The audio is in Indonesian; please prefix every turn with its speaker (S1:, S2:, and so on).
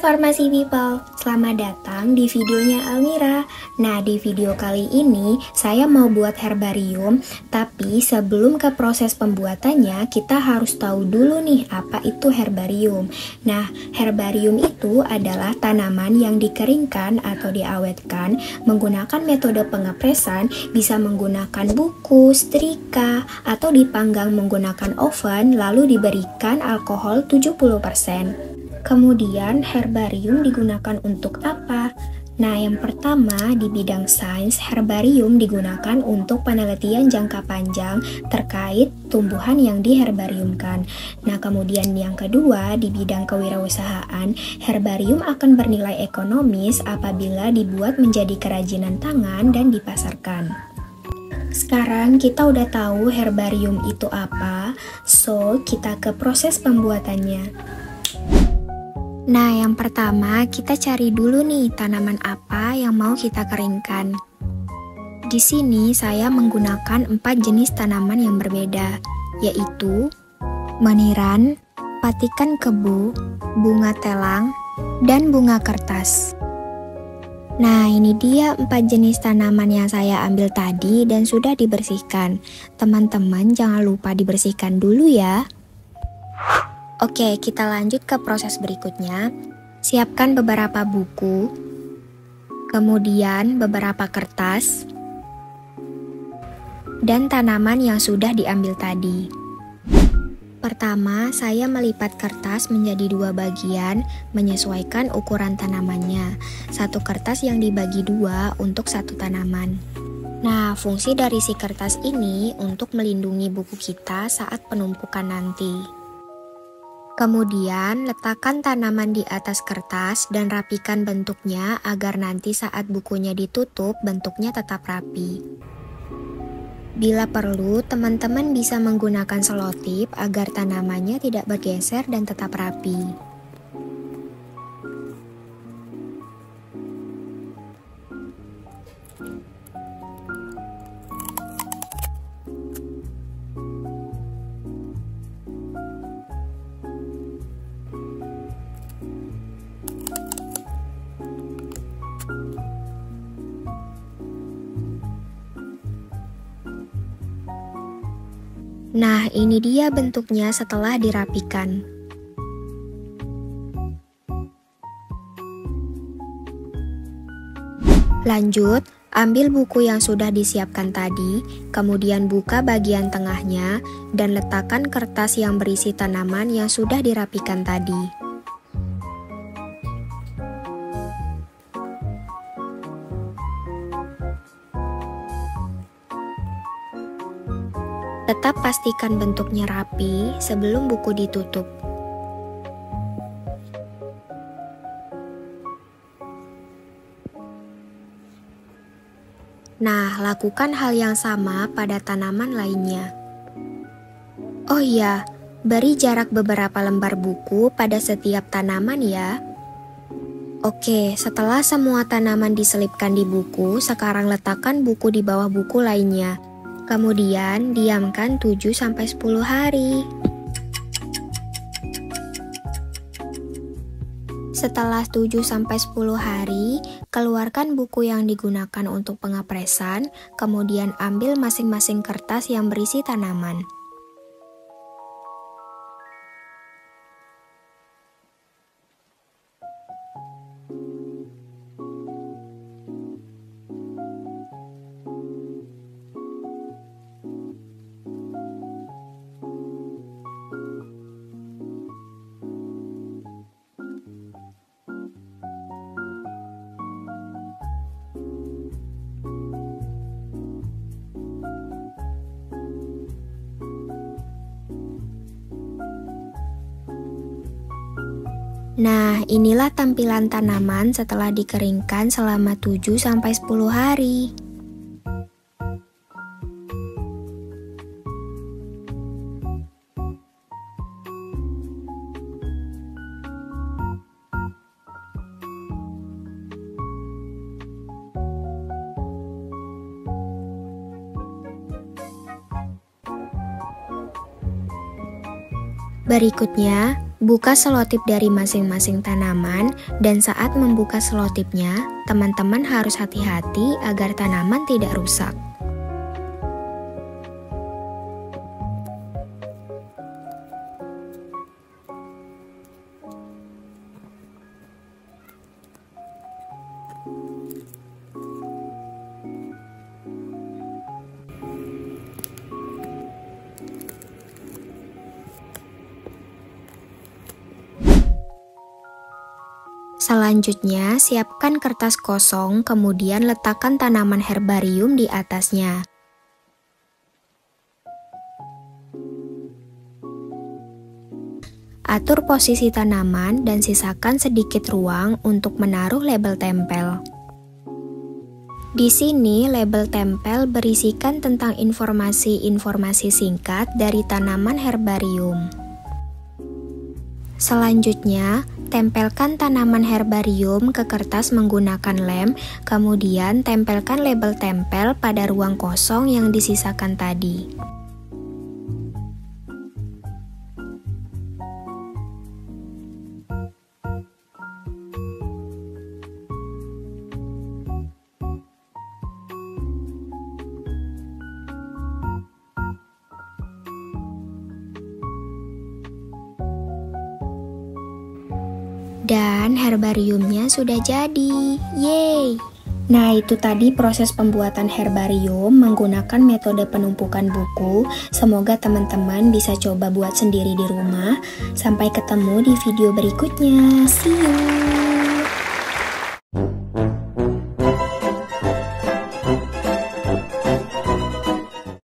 S1: Farmasi People, selamat datang di videonya Almira. Nah, di video kali ini saya mau buat herbarium, tapi sebelum ke proses pembuatannya kita harus tahu dulu nih apa itu herbarium. Nah, herbarium itu adalah tanaman yang dikeringkan atau diawetkan menggunakan metode pengepresan, bisa menggunakan buku, setrika, atau dipanggang menggunakan oven lalu diberikan alkohol 70%. Kemudian herbarium digunakan untuk apa? Nah, yang pertama di bidang sains, herbarium digunakan untuk penelitian jangka panjang terkait tumbuhan yang diherbariumkan. Nah, kemudian yang kedua di bidang kewirausahaan, herbarium akan bernilai ekonomis apabila dibuat menjadi kerajinan tangan dan dipasarkan. Sekarang kita udah tahu herbarium itu apa, so kita ke proses pembuatannya. Nah, yang pertama kita cari dulu nih tanaman apa yang mau kita keringkan. Di sini saya menggunakan 4 jenis tanaman yang berbeda, yaitu meniran, patikan kebu, bunga telang, dan bunga kertas. Nah, ini dia 4 jenis tanaman yang saya ambil tadi dan sudah dibersihkan. Teman-teman jangan lupa dibersihkan dulu ya. Oke, kita lanjut ke proses berikutnya. Siapkan beberapa buku, kemudian beberapa kertas, dan tanaman yang sudah diambil tadi. Pertama, saya melipat kertas menjadi 2 bagian, menyesuaikan ukuran tanamannya. 1 kertas yang dibagi 2 untuk 1 tanaman. Nah, fungsi dari si kertas ini untuk melindungi buku kita saat penumpukan nanti. Kemudian, letakkan tanaman di atas kertas dan rapikan bentuknya agar nanti saat bukunya ditutup, bentuknya tetap rapi. Bila perlu, teman-teman bisa menggunakan selotip agar tanamannya tidak bergeser dan tetap rapi. Nah, ini dia bentuknya setelah dirapikan. Lanjut, ambil buku yang sudah disiapkan tadi, kemudian buka bagian tengahnya, dan letakkan kertas yang berisi tanaman yang sudah dirapikan tadi. Tetap pastikan bentuknya rapi sebelum buku ditutup. Nah, lakukan hal yang sama pada tanaman lainnya. Oh iya, beri jarak beberapa lembar buku pada setiap tanaman ya. Oke, setelah semua tanaman diselipkan di buku, sekarang letakkan buku di bawah buku lainnya. Kemudian diamkan 7-10 hari. Setelah 7-10 hari, keluarkan buku yang digunakan untuk pengepresan, kemudian ambil masing-masing kertas yang berisi tanaman. Nah, inilah tampilan tanaman setelah dikeringkan selama 7-10 hari. Berikutnya, Buka selotip dari masing-masing tanaman, dan saat membuka selotipnya, teman-teman harus hati-hati agar tanaman tidak rusak. Selanjutnya, siapkan kertas kosong, kemudian letakkan tanaman herbarium di atasnya. Atur posisi tanaman dan sisakan sedikit ruang untuk menaruh label tempel. Di sini, label tempel berisikan tentang informasi-informasi singkat dari tanaman herbarium. Selanjutnya, tempelkan tanaman herbarium ke kertas menggunakan lem, kemudian tempelkan label tempel pada ruang kosong yang disisakan tadi. Dan herbariumnya sudah jadi, yeay! Nah, itu tadi proses pembuatan herbarium menggunakan metode penumpukan buku. Semoga teman-teman bisa coba buat sendiri di rumah. Sampai ketemu di video berikutnya. See you!